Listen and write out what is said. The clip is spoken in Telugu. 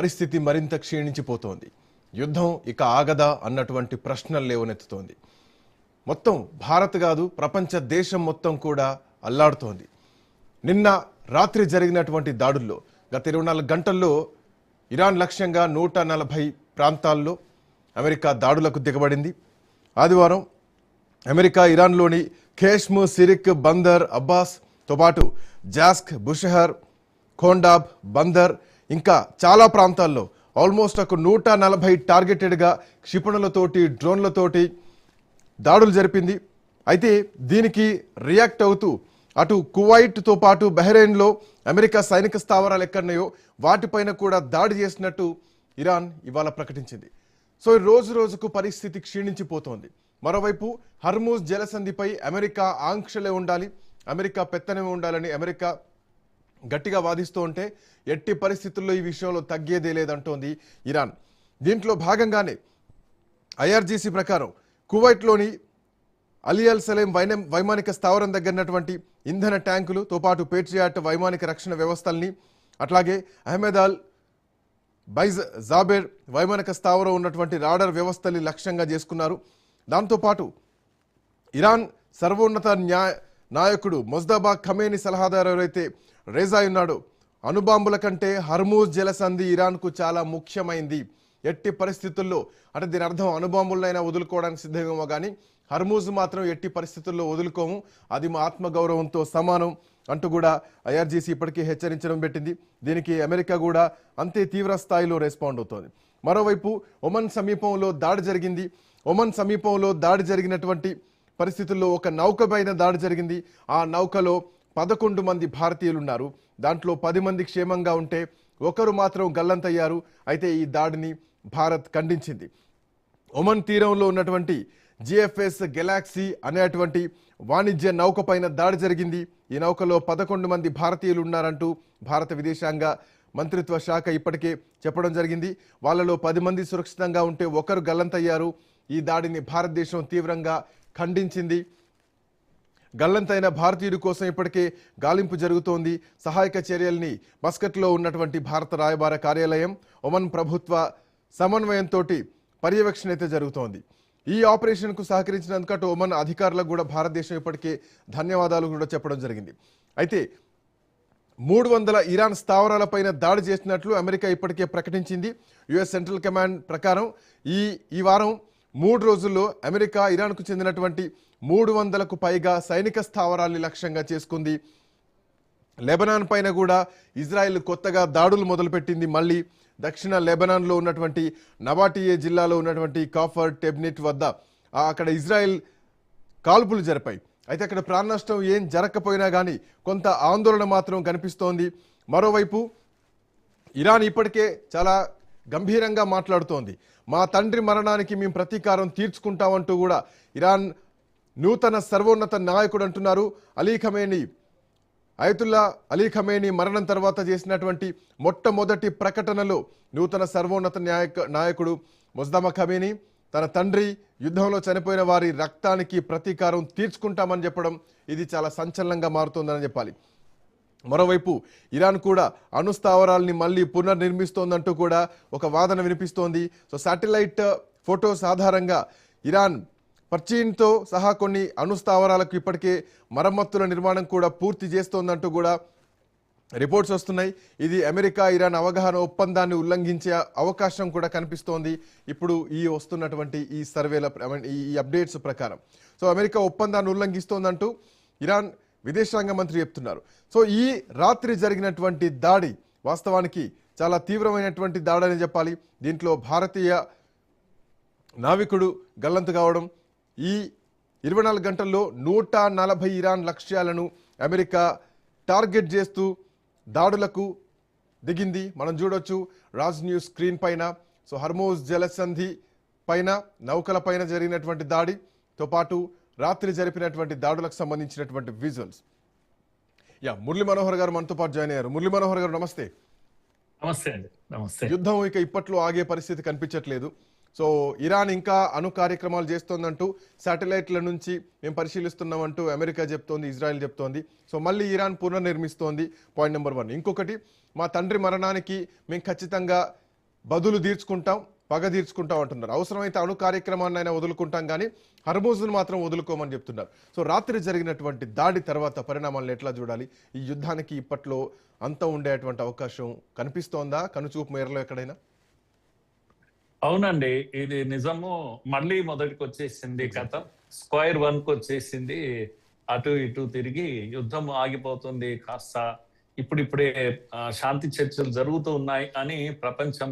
పరిస్థితి మరింత క్షీణించిపోతోంది. యుద్ధం ఇక ఆగదా అన్నటువంటి ప్రశ్నలు లేవనెత్తుతోంది. మొత్తం భారత్ కాదు, ప్రపంచ దేశం మొత్తం కూడా అల్లాడుతోంది. నిన్న రాత్రి జరిగినటువంటి దాడుల్లో గత 24 గంటల్లో ఇరాన్ లక్ష్యంగా 140 ప్రాంతాల్లో అమెరికా దాడులకు దిగబడింది. ఆదివారం అమెరికా ఇరాన్లోని ఖేష్మ్, సిరిక్, బందర్ అబ్బాస్తో పాటు జాస్క్, బుషహర్, ఖోండాబ్, బందర్ ఇంకా చాలా ప్రాంతాల్లో ఆల్మోస్ట్ ఒక 140 టార్గెటెడ్గా క్షిపణులతోటి, డ్రోన్లతోటి దాడులు జరిపింది. అయితే దీనికి రియాక్ట్ అవుతూ అటు కువైట్తో పాటు బహ్రెయిన్లో అమెరికా సైనిక స్థావరాలు ఎక్కడున్నాయో వాటిపైన కూడా దాడి చేసినట్టు ఇరాన్ ఇవాళ ప్రకటించింది. సో రోజు రోజుకు పరిస్థితి క్షీణించిపోతోంది. మరోవైపు హర్మూజ్ జలసంధిపై అమెరికా ఆంక్షలే ఉండాలి, అమెరికా పెత్తనమే ఉండాలని అమెరికా గట్టిగా వాదిస్తూ ఉంటే ఎట్టి పరిస్థితుల్లో ఈ విషయంలో తగ్గేదే లేదంటోంది ఇరాన్. దీంట్లో భాగంగానే ఐఆర్జీసీ ప్రకారం కువైట్లోని అలీ అల్ సలేం వైమానిక స్థావరం దగ్గరనటువంటి ఇంధన ట్యాంకులతో పాటు పేట్రియాట్ వైమానిక రక్షణ వ్యవస్థల్ని, అట్లాగే అహ్మద్ అల్ బైజ్ జాబెర్ వైమానిక స్థావరం ఉన్నటువంటి రాడర్ వ్యవస్థల్ని లక్ష్యంగా చేసుకున్నారు. దాంతోపాటు ఇరాన్ సర్వోన్నత నాయకుడు మొజ్తబా ఖమేని సలహాదారు ఎవరైతే రేజా ఉన్నాడో, అణుబాంబుల కంటే హర్మూజ్ జలసంధి ఇరాన్కు చాలా ముఖ్యమైంది. ఎట్టి పరిస్థితుల్లో అంటే దీని అర్థం అణుబాంబులనైనా వదులుకోవడానికి సిద్ధమేమో కానీ హర్మూజ్ మాత్రం ఎట్టి పరిస్థితుల్లో వదులుకోము, అది మా ఆత్మగౌరవంతో సమానం అంటూ కూడా ఐఆర్జీసీ ఇప్పటికీ హెచ్చరించడం పెట్టింది. దీనికి అమెరికా కూడా అంతే తీవ్ర స్థాయిలో రెస్పాండ్ అవుతోంది. మరోవైపు ఒమన్ సమీపంలో దాడి జరిగింది. ఒమన్ సమీపంలో దాడి జరిగినటువంటి పరిస్థితుల్లో ఒక నౌక పైన దాడి జరిగింది. ఆ నౌకలో 11 మంది భారతీయులు ఉన్నారు. దాంట్లో 10 మంది క్షేమంగా ఉంటే ఒకరు మాత్రం గల్లంతయ్యారు. అయితే ఈ దాడిని భారత్ ఖండించింది. ఒమన్ తీరంలో ఉన్నటువంటి జిఎఫ్ఎస్ గెలాక్సీ అనేటువంటి వాణిజ్య నౌక పైన దాడి జరిగింది. ఈ నౌకలో 11 మంది భారతీయులు ఉన్నారంటూ భారత విదేశాంగ మంత్రిత్వ శాఖ ఇప్పటికే చెప్పడం జరిగింది. వాళ్ళలో 10 మంది సురక్షితంగా ఉంటే ఒకరు గల్లంతయ్యారు. ఈ దాడిని భారతదేశం తీవ్రంగా ఖండించింది. గల్లంతైన భారతీయుడి కోసం ఇప్పటికే గాలింపు జరుగుతోంది. సహాయక చర్యల్ని మస్కట్లో ఉన్నటువంటి భారత రాయబార కార్యాలయం, ఒమన్ ప్రభుత్వ సమన్వయంతో పర్యవేక్షణ అయితే జరుగుతోంది. ఈ ఆపరేషన్కు సహకరించినందుకు అటు ఒమన్ అధికారులకు కూడా భారతదేశం ఇప్పటికే ధన్యవాదాలు కూడా చెప్పడం జరిగింది. అయితే 300 ఇరాన్ స్థావరాలపైన దాడి చేసినట్లు అమెరికా ఇప్పటికే ప్రకటించింది. యుఎస్ సెంట్రల్ కమాండ్ ప్రకారం ఈ వారం 3 రోజుల్లో అమెరికా ఇరాన్కు చెందినటువంటి 300కు పైగా సైనిక స్థావరాల్ని లక్ష్యంగా చేసుకుంది. లెబనాన్ పైన కూడా ఇజ్రాయెల్ కొత్తగా దాడులు మొదలుపెట్టింది. మళ్ళీ దక్షిణ లెబనాన్లో ఉన్నటువంటి నబాటియే జిల్లాలో ఉన్నటువంటి కాఫర్ టెబ్నిట్ వద్ద అక్కడ ఇజ్రాయెల్ కాల్పులు జరిపాయి. అయితే అక్కడ ప్రాణ నష్టం ఏం జరగకపోయినా కానీ కొంత ఆందోళన మాత్రం కనిపిస్తోంది. మరోవైపు ఇరాన్ ఇప్పటికే చాలా గంభీరంగా మాట్లాడుతోంది. మా తండ్రి మరణానికి మేము ప్రతీకారం తీర్చుకుంటామంటూ కూడా ఇరాన్ నూతన సర్వోన్నత నాయకుడు అంటున్నారు. అయతుల్లా అలీ ఖమేనీ మరణం తర్వాత చేసినటువంటి మొట్టమొదటి ప్రకటనలో నూతన సర్వోన్నత నాయకుడు మొజ్తబా ఖమేనీ తన తండ్రి యుద్ధంలో చనిపోయిన వారి రక్తానికి ప్రతీకారం తీర్చుకుంటామని చెప్పడం ఇది చాలా సంచలనంగా మారుతోందని చెప్పాలి. మరోవైపు ఇరాన్ కూడా అణుస్థావరాల్ని మళ్ళీ పునర్నిర్మిస్తోందంటూ కూడా ఒక వాదన వినిపిస్తోంది. సో శాటిలైట్ ఫొటోస్ ఆధారంగా ఇరాన్ పర్చీన్తో సహా కొన్ని అణుస్థావరాలకు ఇప్పటికే మరమ్మతుల నిర్మాణం కూడా పూర్తి చేస్తోందంటూ కూడా రిపోర్ట్స్ వస్తున్నాయి. ఇది అమెరికా ఇరాన్ అవగాహన ఒప్పందాన్ని ఉల్లంఘించే అవకాశం కూడా కనిపిస్తోంది ఇప్పుడు ఈ వస్తున్నటువంటి ఈ సర్వేల ఈ అప్డేట్స్ ప్రకారం. సో అమెరికా ఒప్పందాన్ని ఉల్లంఘిస్తోందంటూ ఇరాన్ విదేశాంగ మంత్రి చెప్తున్నారు. సో ఈ రాత్రి జరిగినటువంటి దాడి వాస్తవానికి చాలా తీవ్రమైనటువంటి దాడి అని చెప్పాలి. దీంట్లో భారతీయ నావికుడు గల్లంతు కావడం, ఈ 24 గంటల్లో 140 ఇరాన్ లక్ష్యాలను అమెరికా టార్గెట్ చేస్తూ దాడులకు దిగింది. మనం చూడొచ్చు రాజ్ న్యూస్ స్క్రీన్ పైన. సో హర్మూజ్ జలసంధి పైన నౌకల పైన జరిగినటువంటి దాడితో పాటు రాత్రి జరిపినటువంటి దాడులకు సంబంధించినటువంటి విజువల్స్. మురళీ మనోహర్ గారు మనతో పాటు జాయిన్ అయ్యారు. మురళీ మనోహర్ గారు నమస్తే. నమస్తే అండి. నమస్తే. యుద్ధం ఇక ఇప్పట్లో ఆగే పరిస్థితి కనిపించట్లేదు. సో ఇరాన్ ఇంకా అణు కార్యక్రమాలు చేస్తోందంటూ శాటిలైట్ల నుంచి మేము పరిశీలిస్తున్నామంటూ అమెరికా చెప్తోంది, ఇజ్రాయెల్ చెప్తోంది. సో మళ్ళీ ఇరాన్ పునర్నిర్మిస్తోంది. Point number 1. ఇంకొకటి, మా తండ్రి మరణానికి మేము ఖచ్చితంగా బదులు తీర్చుకుంటాం, పగ తీర్చుకుంటాం అంటున్నారు. అవసరమైతే అణు కార్యక్రమాన్ని అయినా వదులుకుంటాం కానీ హర్మూజ్ను మాత్రం వదులుకోమని చెప్తున్నారు. సో రాత్రి జరిగినటువంటి దాడి తర్వాత పరిణామాలను ఎట్లా చూడాలి? ఈ యుద్ధానికి ఇప్పట్లో అంతం ఉండేటువంటి అవకాశం కనిపిస్తోందా కనుచూపు మేరలో ఎక్కడైనా? అవునండి, ఇది నిజము. మళ్ళీ మొదటికి వచ్చేసింది కథ. స్క్వేర్ వన్ కు వచ్చేసింది. అటు ఇటు తిరిగి యుద్ధం ఆగిపోతుంది కాస్త. ఇప్పుడిప్పుడే శాంతి చర్చలు జరుగుతూ ఉన్నాయి అని ప్రపంచం